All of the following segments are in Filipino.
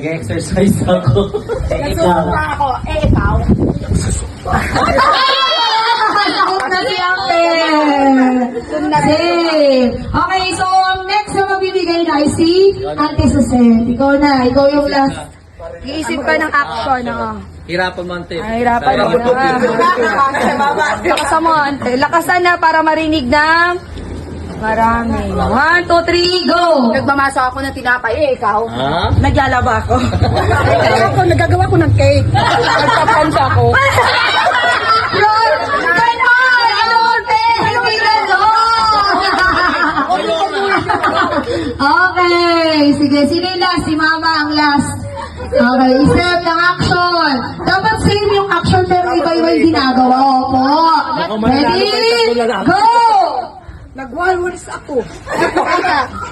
Nag-exercise ako. Nagsusuka ako. Ikaw? Takot na si Ate. Okay, so ang next na mabibigay na ay si Ate Suset. Ikaw na, ikaw yung last. Iisip ka ng action. Hirapan mo, Ante. Ay, hirapan mo na. Lakasan mo, ante. Lakasan na para marinig ng marami. 1, 2, 3, go! Nagmamasa ako ng tinapay, ikaw? Ha? Naglalaba ako. Nagagawa ko ng cake. Nagpapansa ako. Yun! Ganon! Ate! Hindi Okay, sige, sino yung last? Si Mama ang last. Okay, isip ng action. Dapat same yung action pero iba-iba yung ginagawa. Opo. Ready? Go! Nagwalwalis ako.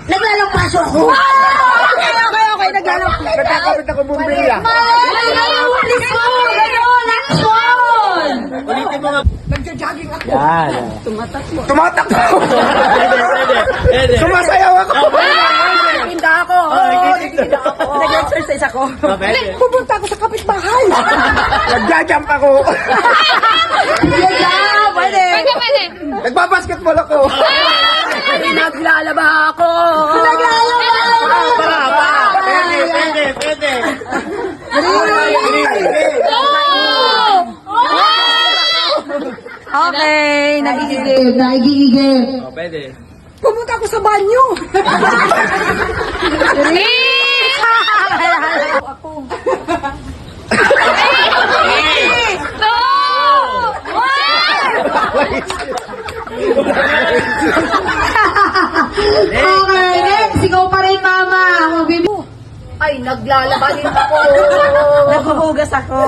Naglalampaso ako. Okay. Naglalampaso. Nagkakapit ako bumbilya. Nagwawalis mo! Ganon! Action! Ulitin mo nga. Nagja-jogging ako. Yan. Tumatakbo! Pwede. Sumasayaw ako! Nagtitinda ako. Nag-exercise ako. Pwede. Pupunta ako sa kapitbahay. Nagja-jump ako! Yeah, Pwede. Nagbabasketball ako! Naglalaba ako. Pwede. Okay, nagigigil. Nagigigil. Pwede. Pumunta ako sa banyo. Okay, next. Ikaw pa rin, Mama. Ay, naglalaba din ako. Naghuhugas ako.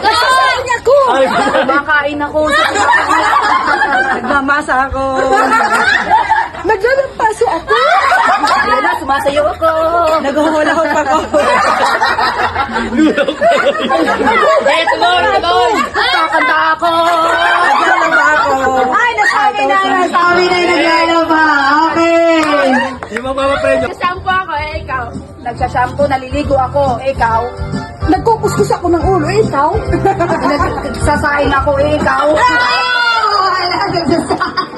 Kasasain ako. Kumakain ako. Nagmamasa ako. Naglalampaso ako. Yan na, sumasayaw ako. Naghuhulahok ako. Tuloy! Kakanta ako. Naglalaba ako. Ay, nasabi na yung naglalaba. Okay. Yung magpapapremyo. Nagsasampo ako, ikaw. Nagsasampo, naliligo ako, ikaw. Nagkukuskus ako ng ulo, ikaw. Nagsasain ako, ikaw. Wala, nagsasabi.